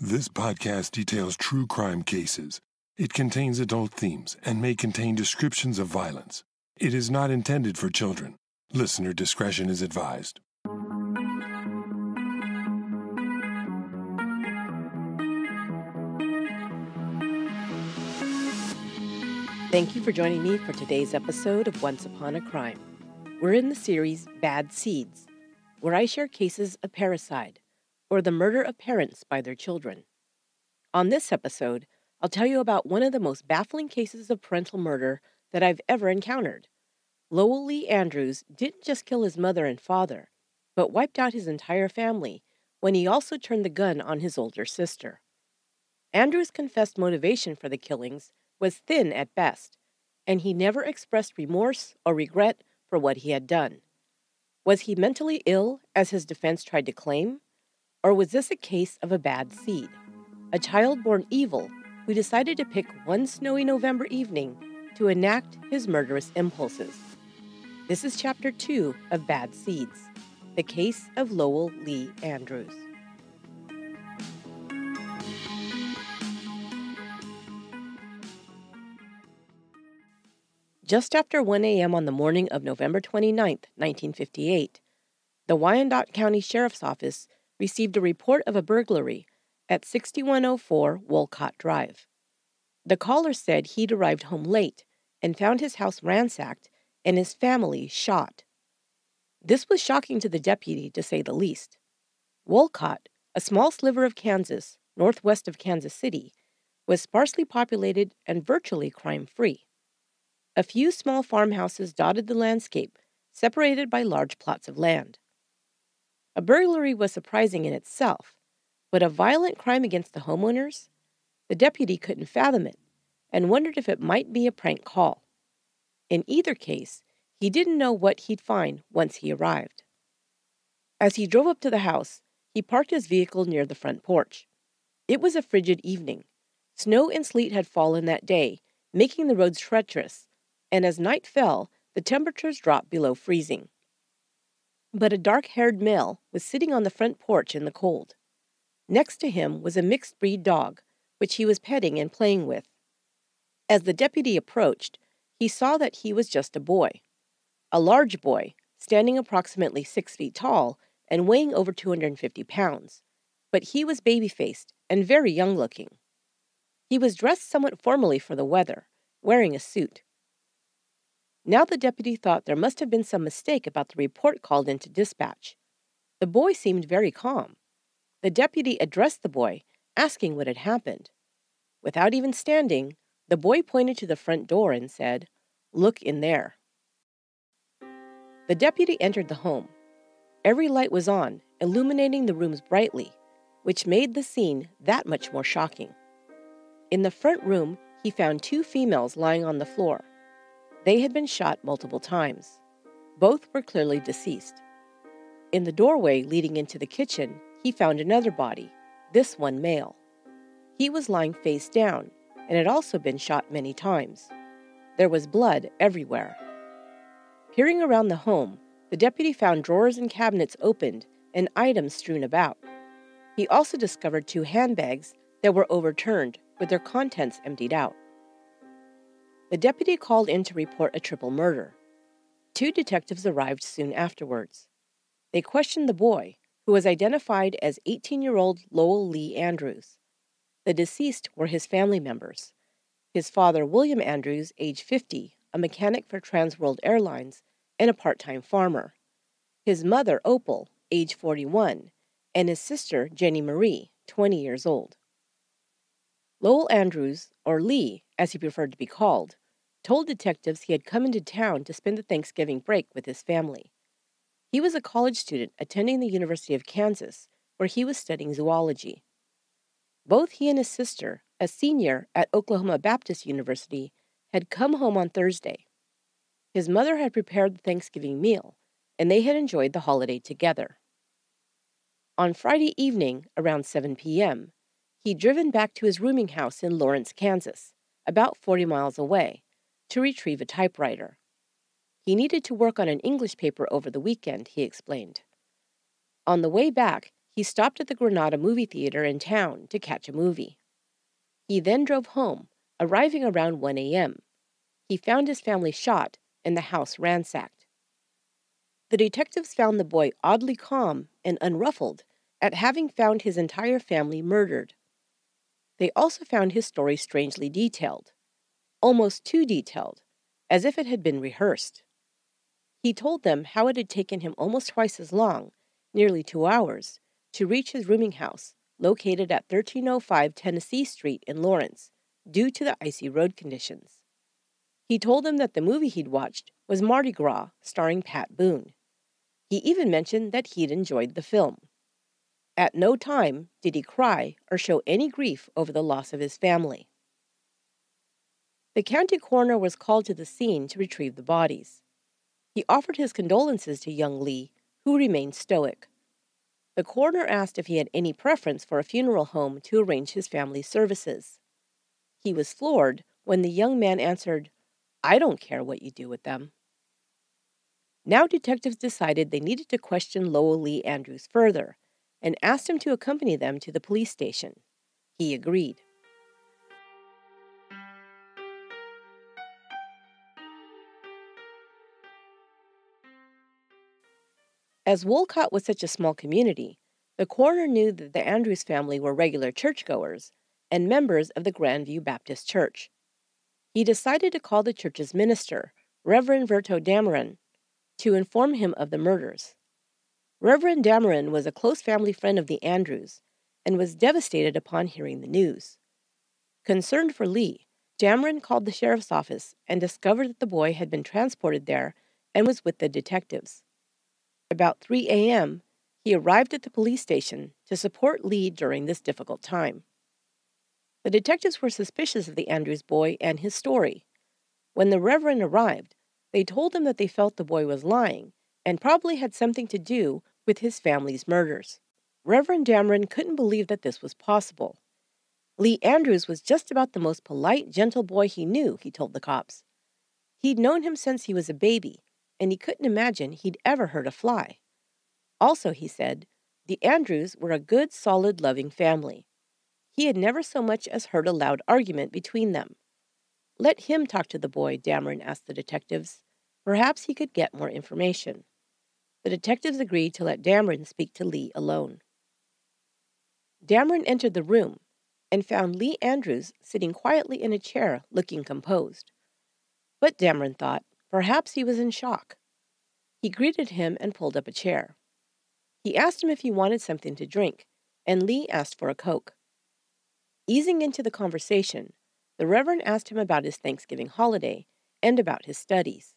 This podcast details true crime cases. It contains adult themes and may contain descriptions of violence. It is not intended for children. Listener discretion is advised. Thank you for joining me for today's episode of Once Upon a Crime. We're in the series Bad Seeds, where I share cases of parricide, or the murder of parents by their children. On this episode, I'll tell you about one of the most baffling cases of parental murder that I've ever encountered. Lowell Lee Andrews didn't just kill his mother and father, but wiped out his entire family when he also turned the gun on his older sister. Andrews' confessed motivation for the killings was thin at best, and he never expressed remorse or regret for what he had done. Was he mentally ill, as his defense tried to claim? Or was this a case of a bad seed? A child born evil who decided to pick one snowy November evening to enact his murderous impulses. This is Chapter 2 of Bad Seeds, the case of Lowell Lee Andrews. Just after 1 a.m. on the morning of November 29, 1958, the Wyandotte County Sheriff's Office received a report of a burglary at 6104 Wolcott Drive. The caller said he'd arrived home late and found his house ransacked and his family shot. This was shocking to the deputy, to say the least. Wolcott, a small sliver of Kansas, northwest of Kansas City, was sparsely populated and virtually crime-free. A few small farmhouses dotted the landscape, separated by large plots of land. A burglary was surprising in itself, but a violent crime against the homeowners? The deputy couldn't fathom it, and wondered if it might be a prank call. In either case, he didn't know what he'd find once he arrived. As he drove up to the house, he parked his vehicle near the front porch. It was a frigid evening. Snow and sleet had fallen that day, making the roads treacherous, and as night fell, the temperatures dropped below freezing. But a dark-haired male was sitting on the front porch in the cold. Next to him was a mixed-breed dog, which he was petting and playing with. As the deputy approached, he saw that he was just a boy. A large boy, standing approximately 6 feet tall and weighing over 250 pounds. But he was baby-faced and very young-looking. He was dressed somewhat formally for the weather, wearing a suit. Now the deputy thought there must have been some mistake about the report called into dispatch. The boy seemed very calm. The deputy addressed the boy, asking what had happened. Without even standing, the boy pointed to the front door and said, "Look in there." The deputy entered the home. Every light was on, illuminating the rooms brightly, which made the scene that much more shocking. In the front room, he found 2 females lying on the floor. They had been shot multiple times. Both were clearly deceased. In the doorway leading into the kitchen, he found another body, this one male. He was lying face down and had also been shot many times. There was blood everywhere. Peering around the home, the deputy found drawers and cabinets opened and items strewn about. He also discovered 2 handbags that were overturned with their contents emptied out. The deputy called in to report a triple murder. 2 detectives arrived soon afterwards. They questioned the boy, who was identified as 18-year-old Lowell Lee Andrews. The deceased were his family members. His father, William Andrews, age 50, a mechanic for Trans World Airlines, and a part-time farmer. His mother, Opal, age 41, and his sister, Jenny Marie, 20 years old. Lowell Andrews, or Lee, as he preferred to be called, told detectives he had come into town to spend the Thanksgiving break with his family. He was a college student attending the University of Kansas, where he was studying zoology. Both he and his sister, a senior at Oklahoma Baptist University, had come home on Thursday. His mother had prepared the Thanksgiving meal, and they had enjoyed the holiday together. On Friday evening, around 7 p.m., he'd driven back to his rooming house in Lawrence, Kansas, about 40 miles away, to retrieve a typewriter. He needed to work on an English paper over the weekend, he explained. On the way back, he stopped at the Granada movie theater in town to catch a movie. He then drove home, arriving around 1 a.m. He found his family shot and the house ransacked. The detectives found the boy oddly calm and unruffled at having found his entire family murdered. They also found his story strangely detailed, almost too detailed, as if it had been rehearsed. He told them how it had taken him almost twice as long, nearly 2 hours, to reach his rooming house, located at 1305 Tennessee Street in Lawrence, due to the icy road conditions. He told them that the movie he'd watched was Mardi Gras, starring Pat Boone. He even mentioned that he'd enjoyed the film. At no time did he cry or show any grief over the loss of his family. The county coroner was called to the scene to retrieve the bodies. He offered his condolences to young Lee, who remained stoic. The coroner asked if he had any preference for a funeral home to arrange his family's services. He was floored when the young man answered, "I don't care what you do with them." Now detectives decided they needed to question Lowell Lee Andrews further and asked him to accompany them to the police station. He agreed. As Wolcott was such a small community, the coroner knew that the Andrews family were regular churchgoers and members of the Grandview Baptist Church. He decided to call the church's minister, Reverend Verto Dameron, to inform him of the murders. Reverend Dameron was a close family friend of the Andrews and was devastated upon hearing the news. Concerned for Lee, Dameron called the sheriff's office and discovered that the boy had been transported there and was with the detectives. About 3 a.m., he arrived at the police station to support Lee during this difficult time. The detectives were suspicious of the Andrews boy and his story. When the Reverend arrived, they told him that they felt the boy was lying and probably had something to do with his family's murders. Reverend Dameron couldn't believe that this was possible. Lee Andrews was just about the most polite, gentle boy he knew, he told the cops. He'd known him since he was a baby, and he couldn't imagine he'd ever hurt a fly. Also, he said, the Andrews were a good, solid, loving family. He had never so much as heard a loud argument between them. Let him talk to the boy, Dameron asked the detectives. Perhaps he could get more information. The detectives agreed to let Dameron speak to Lee alone. Dameron entered the room and found Lee Andrews sitting quietly in a chair, looking composed. But Dameron thought perhaps he was in shock. He greeted him and pulled up a chair. He asked him if he wanted something to drink, and Lee asked for a Coke. Easing into the conversation, the Reverend asked him about his Thanksgiving holiday and about his studies.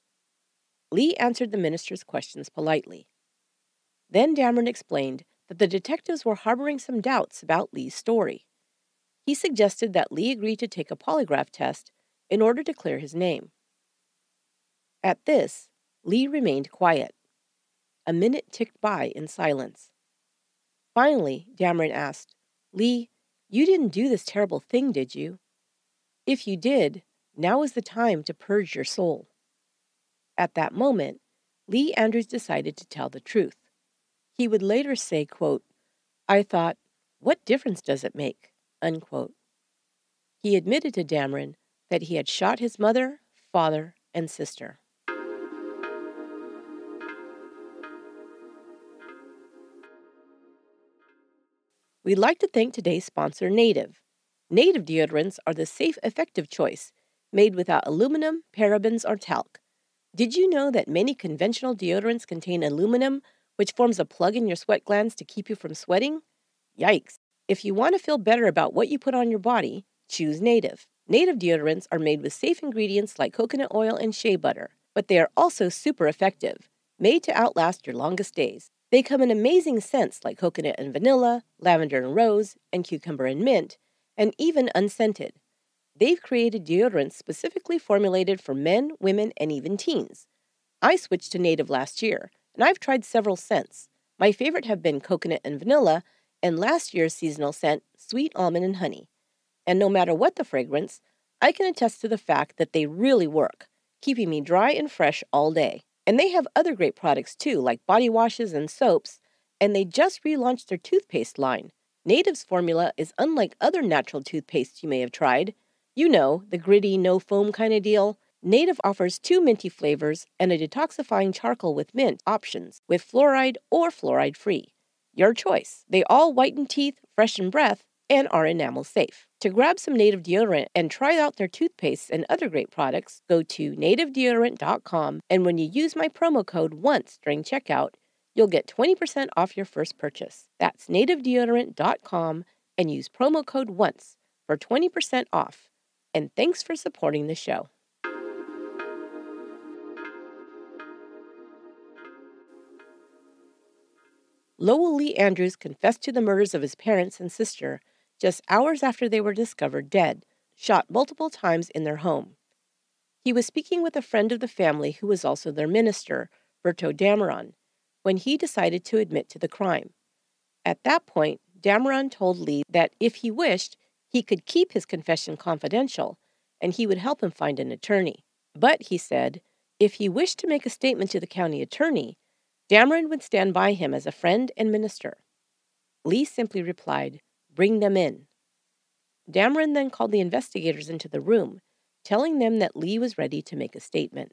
Lee answered the minister's questions politely. Then Dameron explained that the detectives were harboring some doubts about Lee's story. He suggested that Lee agree to take a polygraph test in order to clear his name. At this, Lee remained quiet. A minute ticked by in silence. Finally, Dameron asked, "Lee, you didn't do this terrible thing, did you? If you did, now is the time to purge your soul." At that moment, Lee Andrews decided to tell the truth. He would later say, quote, "I thought, what difference does it make?" Unquote. He admitted to Dameron that he had shot his mother, father, and sister. We'd like to thank today's sponsor, Native. Native deodorants are the safe, effective choice, made without aluminum, parabens, or talc. Did you know that many conventional deodorants contain aluminum, which forms a plug in your sweat glands to keep you from sweating? Yikes! If you want to feel better about what you put on your body, choose Native. Native deodorants are made with safe ingredients like coconut oil and shea butter, but they are also super effective, made to outlast your longest days. They come in amazing scents like coconut and vanilla, lavender and rose, and cucumber and mint, and even unscented. They've created deodorants specifically formulated for men, women, and even teens. I switched to Native last year, and I've tried several scents. My favorite have been coconut and vanilla, and last year's seasonal scent, sweet almond and honey. And no matter what the fragrance, I can attest to the fact that they really work, keeping me dry and fresh all day. And they have other great products too, like body washes and soaps, and they just relaunched their toothpaste line. Native's formula is unlike other natural toothpastes you may have tried. You know, the gritty, no-foam kind of deal. Native offers 2 minty flavors and a detoxifying charcoal with mint options, with fluoride or fluoride-free. Your choice. They all whiten teeth, freshen breath, and are enamel safe. To grab some Native deodorant and try out their toothpastes and other great products, go to nativedeodorant.com, and when you use my promo code ONCE during checkout, you'll get 20% off your first purchase. That's nativedeodorant.com and use promo code ONCE for 20% off. And thanks for supporting the show. Lowell Lee Andrews confessed to the murders of his parents and sister just hours after they were discovered dead, shot multiple times in their home. He was speaking with a friend of the family who was also their minister, Berto Dameron, when he decided to admit to the crime. At that point, Dameron told Lee that if he wished, he could keep his confession confidential, and he would help him find an attorney. But, he said, if he wished to make a statement to the county attorney, Dameron would stand by him as a friend and minister. Lee simply replied, "Bring them in." Dameron then called the investigators into the room, telling them that Lee was ready to make a statement.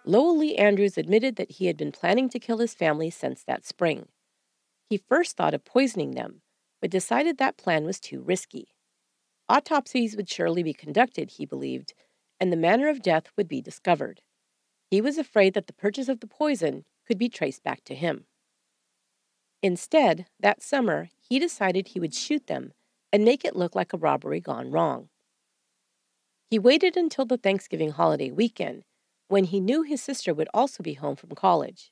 Lowell Lee Andrews admitted that he had been planning to kill his family since that spring. He first thought of poisoning them, but decided that plan was too risky. Autopsies would surely be conducted, he believed, and the manner of death would be discovered. He was afraid that the purchase of the poison could be traced back to him. Instead, that summer, he decided he would shoot them and make it look like a robbery gone wrong. He waited until the Thanksgiving holiday weekend, when he knew his sister would also be home from college.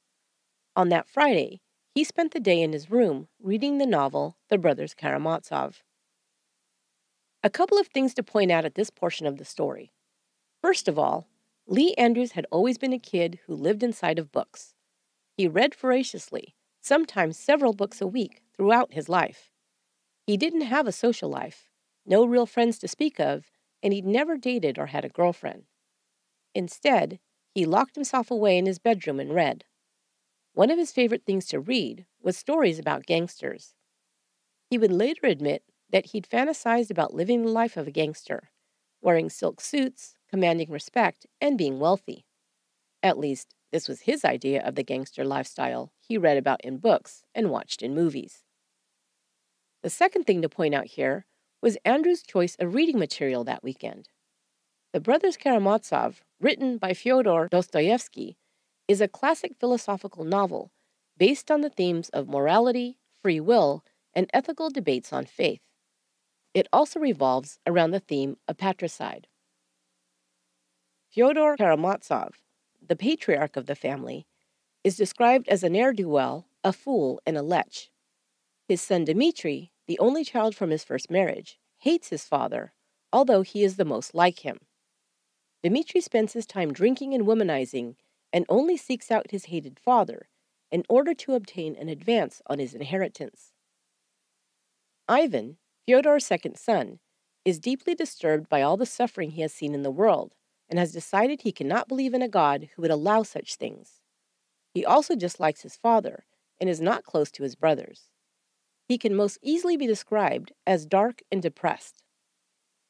On that Friday, he spent the day in his room reading the novel The Brothers Karamazov. A couple of things to point out at this portion of the story. First of all, Lee Andrews had always been a kid who lived inside of books. He read voraciously, sometimes several books a week, throughout his life. He didn't have a social life, no real friends to speak of, and he'd never dated or had a girlfriend. Instead, he locked himself away in his bedroom and read. One of his favorite things to read was stories about gangsters. He would later admit that he'd fantasized about living the life of a gangster, wearing silk suits, commanding respect, and being wealthy. At least, this was his idea of the gangster lifestyle he read about in books and watched in movies. The second thing to point out here was Andrews' choice of reading material that weekend. The Brothers Karamazov, written by Fyodor Dostoevsky, is a classic philosophical novel based on the themes of morality, free will, and ethical debates on faith. It also revolves around the theme of patricide. Fyodor Karamazov, the patriarch of the family, is described as a ne'er-do-well, a fool, and a lech. His son Dmitri, the only child from his first marriage, hates his father, although he is the most like him. Dmitri spends his time drinking and womanizing and only seeks out his hated father in order to obtain an advance on his inheritance. Ivan, Fyodor's second son, is deeply disturbed by all the suffering he has seen in the world and has decided he cannot believe in a God who would allow such things. He also dislikes his father and is not close to his brothers. He can most easily be described as dark and depressed.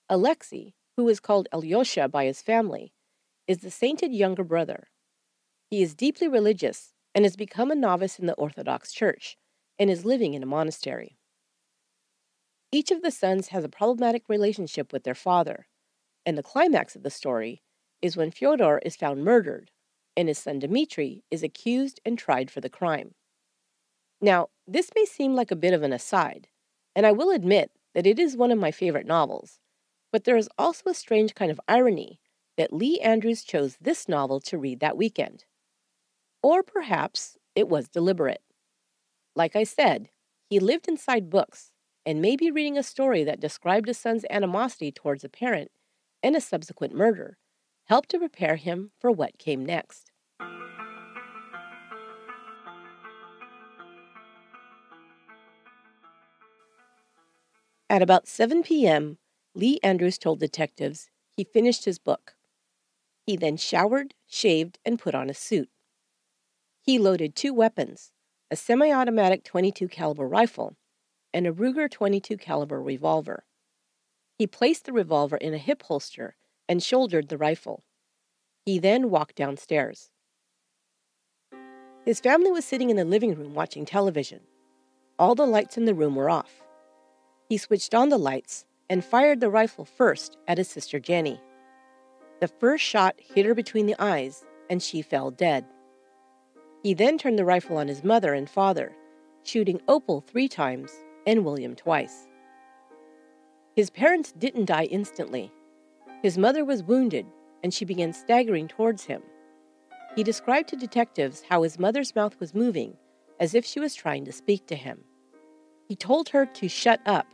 Alexei, who is called Alyosha by his family, is the sainted younger brother. He is deeply religious and has become a novice in the Orthodox Church and is living in a monastery. Each of the sons has a problematic relationship with their father, and the climax of the story is when Fyodor is found murdered and his son Dmitri is accused and tried for the crime. Now, this may seem like a bit of an aside, and I will admit that it is one of my favorite novels, but there is also a strange kind of irony that Lee Andrews chose this novel to read that weekend. Or perhaps it was deliberate. Like I said, he lived inside books, and maybe reading a story that described a son's animosity towards a parent and a subsequent murder helped to prepare him for what came next. At about 7 p.m., Lee Andrews told detectives he finished his book. He then showered, shaved, and put on a suit. He loaded 2 weapons, a semi-automatic .22 caliber rifle and a Ruger .22 caliber revolver. He placed the revolver in a hip holster and shouldered the rifle. He then walked downstairs. His family was sitting in the living room watching television. All the lights in the room were off. He switched on the lights and fired the rifle first at his sister Jenny. The first shot hit her between the eyes, and she fell dead. He then turned the rifle on his mother and father, shooting Opal 3 times and William twice. His parents didn't die instantly. His mother was wounded, and she began staggering towards him. He described to detectives how his mother's mouth was moving, as if she was trying to speak to him. He told her to shut up,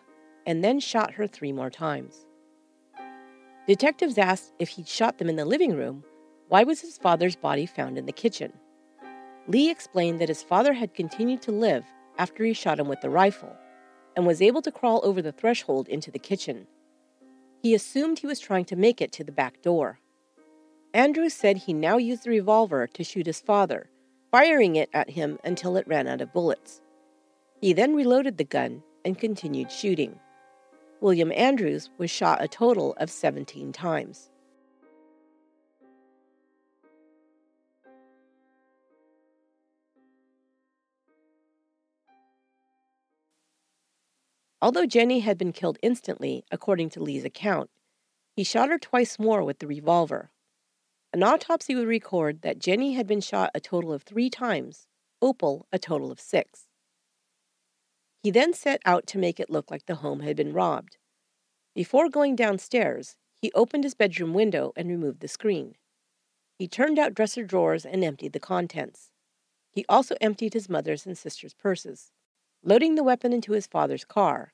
and then shot her 3 more times. Detectives asked if he'd shot them in the living room, why was his father's body found in the kitchen? Lee explained that his father had continued to live after he shot him with the rifle, and was able to crawl over the threshold into the kitchen. He assumed he was trying to make it to the back door. Andrews said he now used the revolver to shoot his father, firing it at him until it ran out of bullets. He then reloaded the gun and continued shooting. William Andrews was shot a total of 17 times. Although Jenny had been killed instantly, according to Lee's account, he shot her twice more with the revolver. An autopsy would record that Jenny had been shot a total of 3 times, Opal a total of 6. He then set out to make it look like the home had been robbed. Before going downstairs, he opened his bedroom window and removed the screen. He turned out dresser drawers and emptied the contents. He also emptied his mother's and sister's purses. Loading the weapon into his father's car,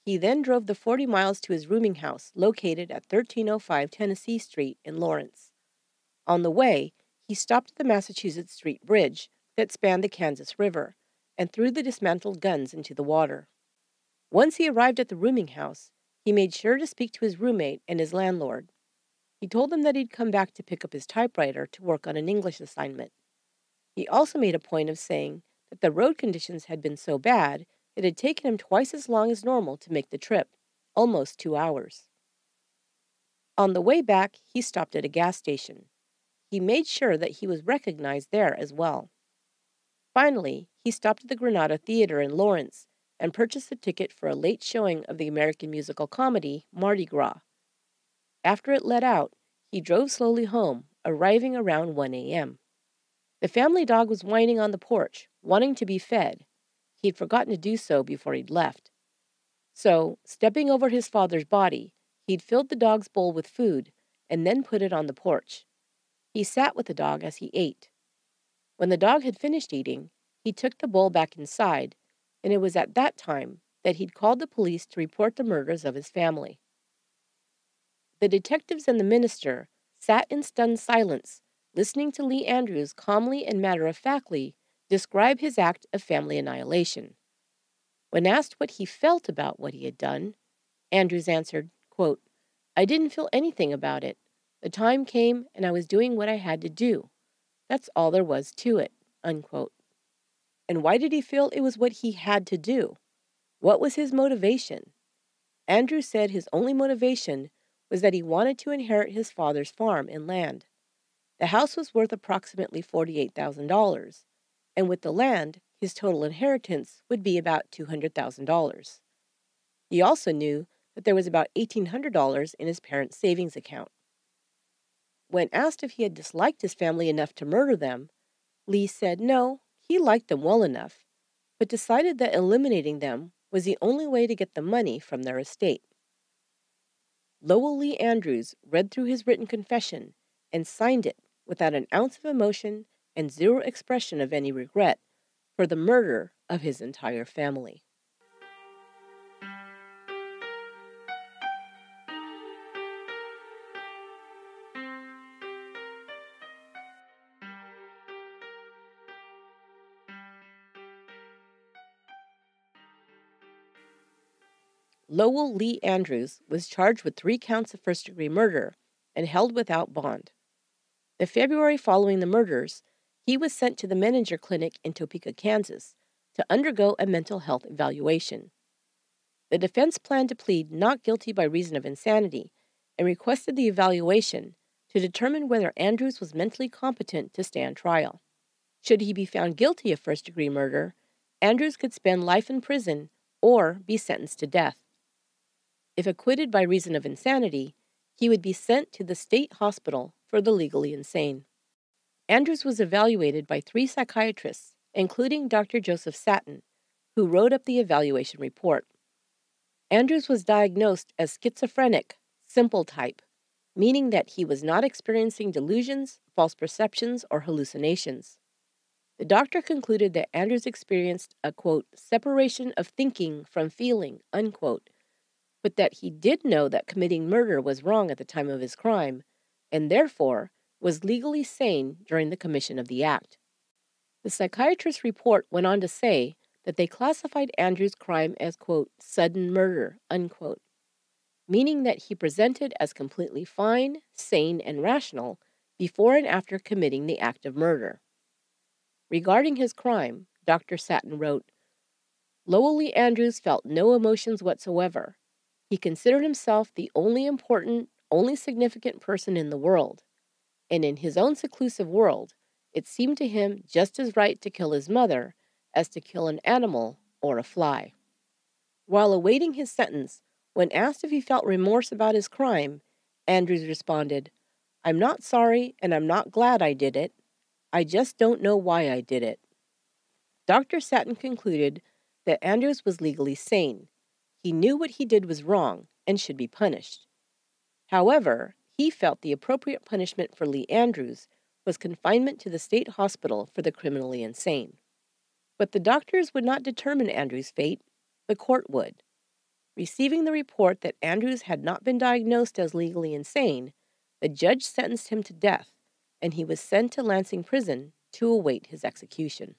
he then drove the 40 miles to his rooming house located at 1305 Tennessee Street in Lawrence. On the way, he stopped at the Massachusetts Street Bridge that spanned the Kansas River and threw the dismantled guns into the water. Once he arrived at the rooming house, he made sure to speak to his roommate and his landlord. He told them that he'd come back to pick up his typewriter to work on an English assignment. He also made a point of saying that the road conditions had been so bad it had taken him twice as long as normal to make the trip, almost 2 hours. On the way back, he stopped at a gas station. He made sure that he was recognized there as well. Finally, he stopped at the Granada Theater in Lawrence and purchased a ticket for a late showing of the American musical comedy Mardi Gras. After it let out, he drove slowly home, arriving around 1 a.m. The family dog was whining on the porch, wanting to be fed. He'd forgotten to do so before he'd left. So, stepping over his father's body, he'd filled the dog's bowl with food and then put it on the porch. He sat with the dog as he ate. When the dog had finished eating, he took the bowl back inside, and it was at that time that he'd called the police to report the murders of his family. The detectives and the minister sat in stunned silence, listening to Lee Andrews calmly and matter-of-factly describe his act of family annihilation. When asked what he felt about what he had done, Andrews answered, quote, "I didn't feel anything about it. The time came and I was doing what I had to do. That's all there was to it," unquote. And why did he feel it was what he had to do? What was his motivation? Andrews said his only motivation was that he wanted to inherit his father's farm and land. The house was worth approximately $48,000, and with the land, his total inheritance would be about $200,000. He also knew that there was about $1,800 in his parents' savings account. When asked if he had disliked his family enough to murder them, Lee said no, he liked them well enough, but decided that eliminating them was the only way to get the money from their estate. Lowell Lee Andrews read through his written confession and signed it without an ounce of emotion and zero expression of any regret for the murder of his entire family. Lowell Lee Andrews was charged with 3 counts of first-degree murder and held without bond. The February following the murders, he was sent to the Menninger Clinic in Topeka, Kansas, to undergo a mental health evaluation. The defense planned to plead not guilty by reason of insanity and requested the evaluation to determine whether Andrews was mentally competent to stand trial. Should he be found guilty of first-degree murder, Andrews could spend life in prison or be sentenced to death. If acquitted by reason of insanity, he would be sent to the state hospital for the legally insane. Andrews was evaluated by 3 psychiatrists, including Dr. Joseph Satin, who wrote up the evaluation report. Andrews was diagnosed as schizophrenic, simple type, meaning that he was not experiencing delusions, false perceptions, or hallucinations. The doctor concluded that Andrews experienced a, quote, separation of thinking from feeling, unquote, but that he did know that committing murder was wrong at the time of his crime, and therefore was legally sane during the commission of the act. The psychiatrist's report went on to say that they classified Andrews' crime as, quote, sudden murder, unquote, meaning that he presented as completely fine, sane, and rational before and after committing the act of murder. Regarding his crime, Dr. Satin wrote, Lowell Andrews felt no emotions whatsoever. He considered himself the only important, only significant person in the world, and in his own seclusive world, it seemed to him just as right to kill his mother as to kill an animal or a fly. While awaiting his sentence, when asked if he felt remorse about his crime, Andrews responded, I'm not sorry and I'm not glad I did it. I just don't know why I did it. Dr. Satin concluded that Andrews was legally sane. He knew what he did was wrong and should be punished. However, he felt the appropriate punishment for Lee Andrews was confinement to the state hospital for the criminally insane. But the doctors would not determine Andrews' fate, the court would. Receiving the report that Andrews had not been diagnosed as legally insane, the judge sentenced him to death, and he was sent to Lansing Prison to await his execution.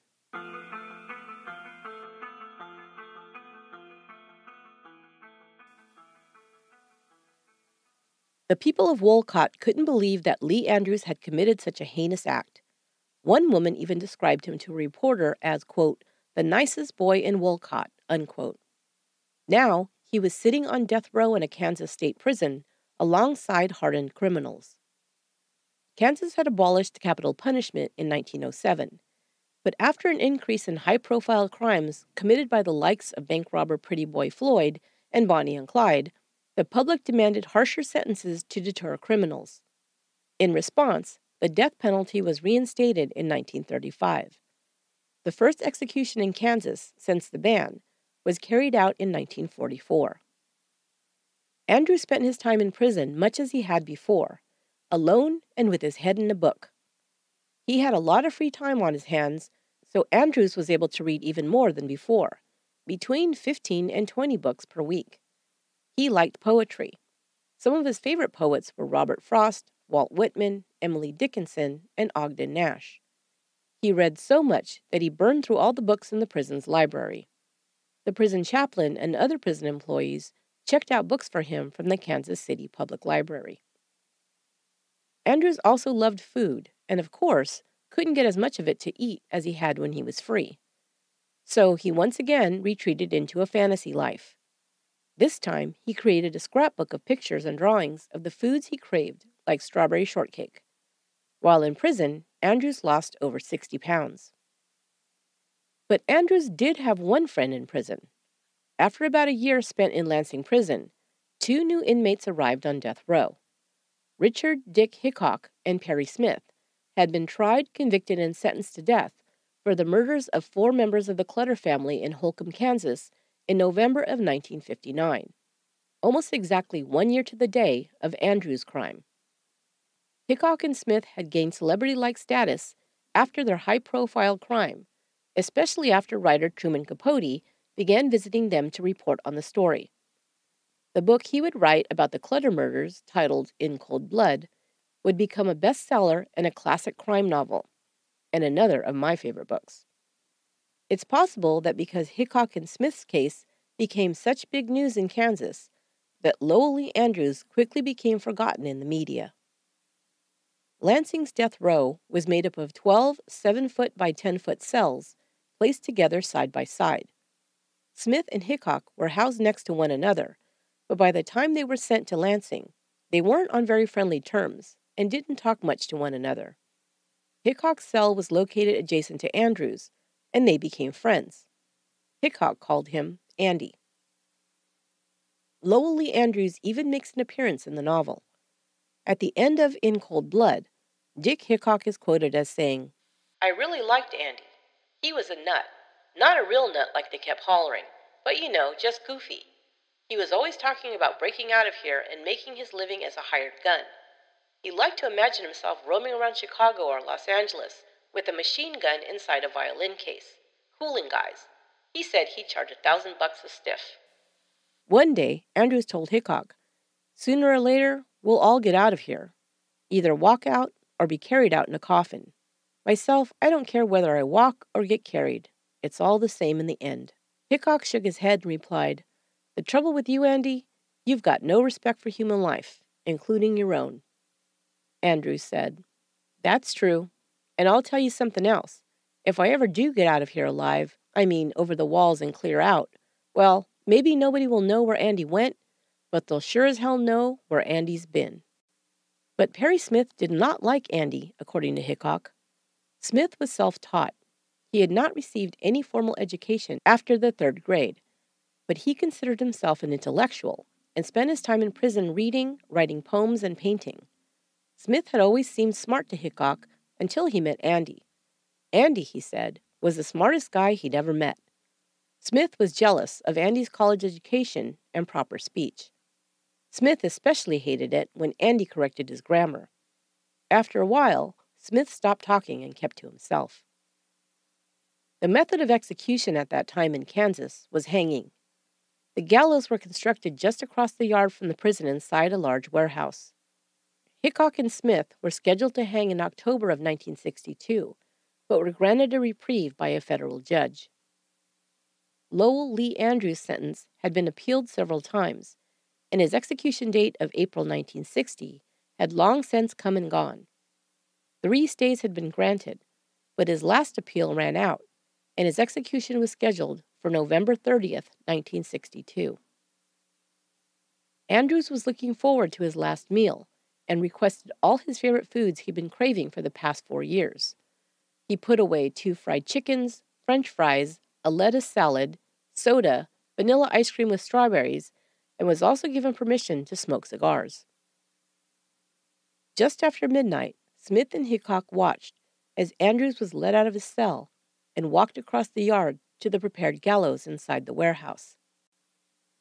The people of Wolcott couldn't believe that Lee Andrews had committed such a heinous act. One woman even described him to a reporter as, quote, the nicest boy in Wolcott, unquote. Now, he was sitting on death row in a Kansas state prison alongside hardened criminals. Kansas had abolished capital punishment in 1907, but after an increase in high-profile crimes committed by the likes of bank robber Pretty Boy Floyd and Bonnie and Clyde, the public demanded harsher sentences to deter criminals. In response, the death penalty was reinstated in 1935. The first execution in Kansas since the ban was carried out in 1944. Andrews spent his time in prison much as he had before, alone and with his head in a book. He had a lot of free time on his hands, so Andrews was able to read even more than before, between 15 and 20 books per week. He liked poetry. Some of his favorite poets were Robert Frost, Walt Whitman, Emily Dickinson, and Ogden Nash. He read so much that he burned through all the books in the prison's library. The prison chaplain and other prison employees checked out books for him from the Kansas City Public Library. Andrews also loved food, and of course, couldn't get as much of it to eat as he had when he was free. So he once again retreated into a fantasy life. This time, he created a scrapbook of pictures and drawings of the foods he craved, like strawberry shortcake. While in prison, Andrews lost over 60 pounds. But Andrews did have one friend in prison. After about a year spent in Lansing Prison, 2 new inmates arrived on death row. Richard Dick Hickok and Perry Smith had been tried, convicted, and sentenced to death for the murders of 4 members of the Clutter family in Holcomb, Kansas, in November of 1959, almost exactly 1 year to the day of Andrews' crime. Hickok and Smith had gained celebrity-like status after their high-profile crime, especially after writer Truman Capote began visiting them to report on the story. The book he would write about the Clutter murders, titled In Cold Blood, would become a bestseller and a classic crime novel, and another of my favorite books. It's possible that because Hickok and Smith's case became such big news in Kansas, that Lowell Andrews quickly became forgotten in the media. Lansing's death row was made up of 12 7-foot by 10-foot cells placed together side by side. Smith and Hickok were housed next to one another, but by the time they were sent to Lansing, they weren't on very friendly terms and didn't talk much to one another. Hickok's cell was located adjacent to Andrews, and they became friends. Hickok called him Andy. Lowell Lee Andrews even makes an appearance in the novel. At the end of In Cold Blood, Dick Hickok is quoted as saying, "I really liked Andy. He was a nut. Not a real nut like they kept hollering, but just goofy. He was always talking about breaking out of here and making his living as a hired gun. He liked to imagine himself roaming around Chicago or Los Angeles with a machine gun inside a violin case, cooling guys. He said he'd charge $1,000 a stiff." One day, Andrews told Hickok, "Sooner or later, we'll all get out of here. Either walk out or be carried out in a coffin. Myself, I don't care whether I walk or get carried. It's all the same in the end." Hickok shook his head and replied, "The trouble with you, Andy, you've got no respect for human life, including your own." Andrews said, "That's true. And I'll tell you something else. If I ever do get out of here alive, over the walls and clear out, well, maybe nobody will know where Andy went, but they'll sure as hell know where Andy's been." But Perry Smith did not like Andy, according to Hickok. Smith was self-taught. He had not received any formal education after the 3rd grade, but he considered himself an intellectual and spent his time in prison reading, writing poems, and painting. Smith had always seemed smart to Hickok until he met Andy. Andy, he said, was the smartest guy he'd ever met. Smith was jealous of Andy's college education and proper speech. Smith especially hated it when Andy corrected his grammar. After a while, Smith stopped talking and kept to himself. The method of execution at that time in Kansas was hanging. The gallows were constructed just across the yard from the prison inside a large warehouse. Hickok and Smith were scheduled to hang in October of 1962, but were granted a reprieve by a federal judge. Lowell Lee Andrews' sentence had been appealed several times, and his execution date of April 1960 had long since come and gone. 3 stays had been granted, but his last appeal ran out, and his execution was scheduled for November 30th, 1962. Andrews was looking forward to his last meal and requested all his favorite foods he'd been craving for the past 4 years. He put away 2 fried chickens, French fries, a lettuce salad, soda, vanilla ice cream with strawberries, and was also given permission to smoke cigars. Just after midnight, Smith and Hickok watched as Andrews was led out of his cell and walked across the yard to the prepared gallows inside the warehouse.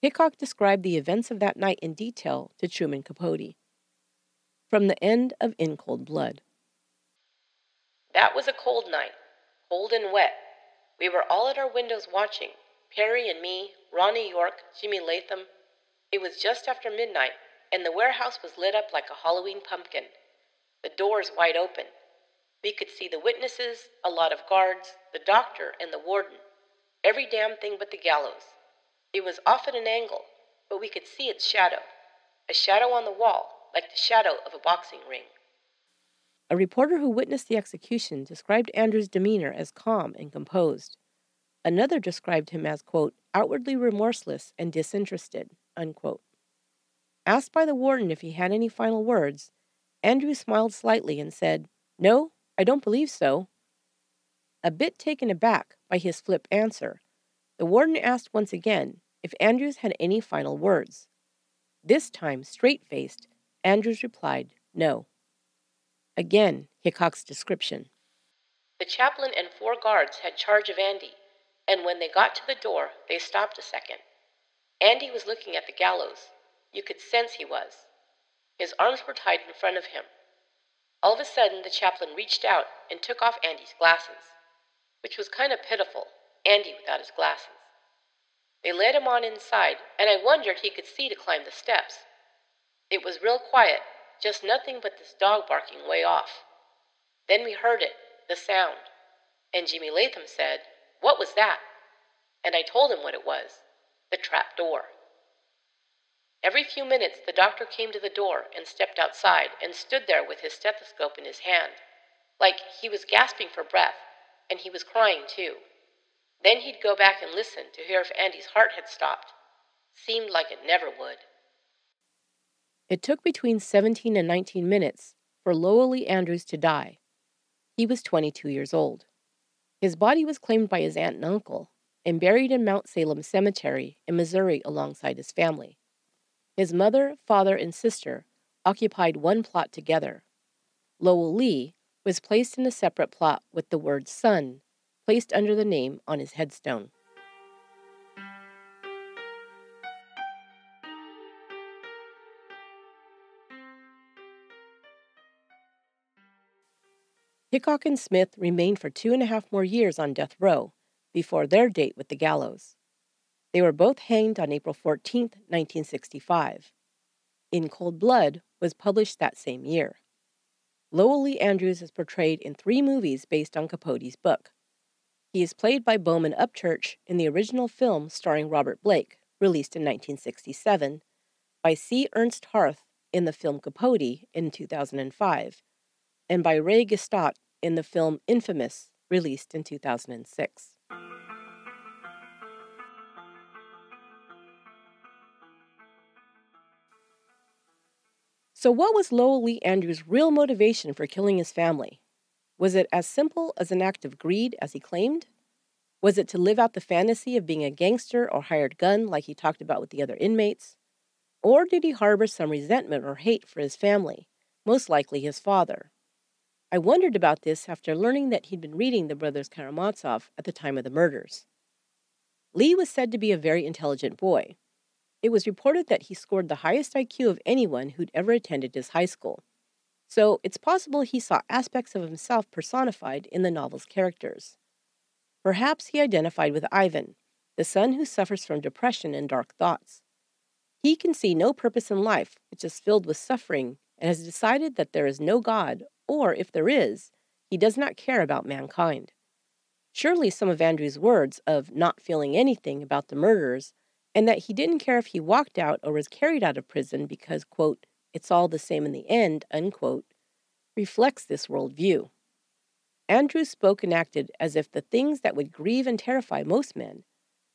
Hickok described the events of that night in detail to Truman Capote. From the end of In Cold Blood. "That was a cold night, cold and wet. We were all at our windows watching, Perry and me, Ronnie York, Jimmy Latham. It was just after midnight, and the warehouse was lit up like a Halloween pumpkin. The doors wide open. We could see the witnesses, a lot of guards, the doctor, and the warden. Every damn thing but the gallows. It was off at an angle, but we could see its shadow. A shadow on the wall, like the shadow of a boxing ring." A reporter who witnessed the execution described Andrews' demeanor as calm and composed. Another described him as, quote, "outwardly remorseless and disinterested," unquote. Asked by the warden if he had any final words, Andrews smiled slightly and said, "No, I don't believe so." A bit taken aback by his flip answer, the warden asked once again if Andrews had any final words. This time, straight-faced, Andrews replied, "No." Again, Hickok's description. "The chaplain and 4 guards had charge of Andy, and when they got to the door, they stopped a second. Andy was looking at the gallows. You could sense he was. His arms were tied in front of him. All of a sudden, the chaplain reached out and took off Andy's glasses, which was kind of pitiful, Andy without his glasses. They led him on inside, and I wondered he could see to climb the steps. It was real quiet, just nothing but this dog barking way off. Then we heard it, the sound, and Jimmy Latham said, 'What was that?' And I told him what it was, the trap door." Every few minutes the doctor came to the door and stepped outside and stood there with his stethoscope in his hand, like he was gasping for breath, and he was crying too. Then he'd go back and listen to hear if Andy's heart had stopped. Seemed like it never would. It took between 17 and 19 minutes for Lowell Lee Andrews to die. He was 22 years old. His body was claimed by his aunt and uncle and buried in Mount Salem Cemetery in Missouri alongside his family. His mother, father, and sister occupied one plot together. Lowell Lee was placed in a separate plot with the word son placed under the name on his headstone. Hickok and Smith remained for 2.5 more years on death row before their date with the gallows. They were both hanged on April 14, 1965. In Cold Blood was published that same year. Lowell Lee Andrews is portrayed in 3 movies based on Capote's book. He is played by Bowman Upchurch in the original film starring Robert Blake, released in 1967, by C. Ernst Harth in the film Capote in 2005, and by Ray Gestott in the film Infamous, released in 2006. So what was Lowell Lee Andrews' real motivation for killing his family? Was it as simple as an act of greed as he claimed? Was it to live out the fantasy of being a gangster or hired gun like he talked about with the other inmates? Or did he harbor some resentment or hate for his family, most likely his father? I wondered about this after learning that he'd been reading the Brothers Karamazov at the time of the murders. Lee was said to be a very intelligent boy. It was reported that he scored the highest IQ of anyone who'd ever attended his high school. So it's possible he saw aspects of himself personified in the novel's characters. Perhaps he identified with Ivan, the son who suffers from depression and dark thoughts. He can see no purpose in life, which is filled with suffering, and has decided that there is no God, or if there is, he does not care about mankind. Surely some of Andrews' words of not feeling anything about the murders, and that he didn't care if he walked out or was carried out of prison because, quote, it's all the same in the end, unquote, reflects this worldview. Andrews spoke and acted as if the things that would grieve and terrify most men,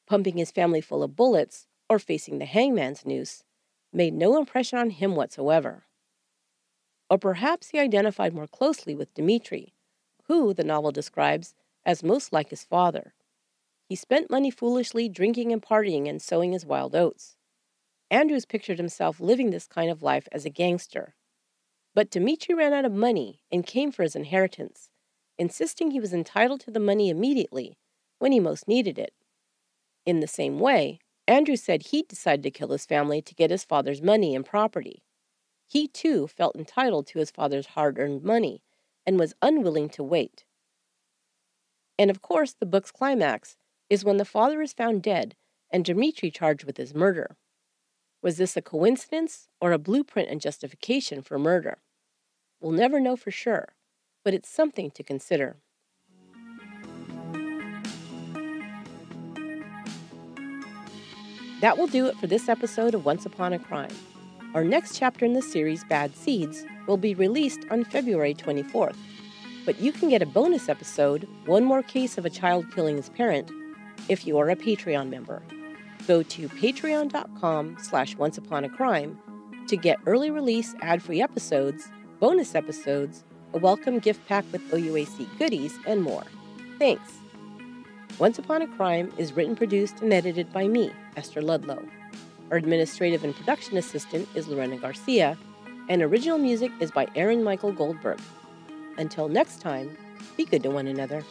pumping his family full of bullets or facing the hangman's noose, made no impression on him whatsoever. Or perhaps he identified more closely with Dmitri, who the novel describes as most like his father. He spent money foolishly drinking and partying and sowing his wild oats. Andrews pictured himself living this kind of life as a gangster. But Dmitri ran out of money and came for his inheritance, insisting he was entitled to the money immediately when he most needed it. In the same way, Andrews said he'd decided to kill his family to get his father's money and property. He, too, felt entitled to his father's hard-earned money and was unwilling to wait. And of course, the book's climax is when the father is found dead and Dmitri charged with his murder. Was this a coincidence or a blueprint and justification for murder? We'll never know for sure, but it's something to consider. That will do it for this episode of Once Upon a Crime. Our next chapter in the series, Bad Seeds, will be released on February 24th. But you can get a bonus episode, One More Case of a Child Killing His Parent, if you are a Patreon member. Go to patreon.com/onceupon-a-crime to get early release ad-free episodes, bonus episodes, a welcome gift pack with OUAC goodies, and more. Thanks. Once Upon a Crime is written, produced, and edited by me, Esther Ludlow. Our administrative and production assistant is Lorena Garcia, and original music is by Aaron Michael Goldberg. Until next time, be good to one another.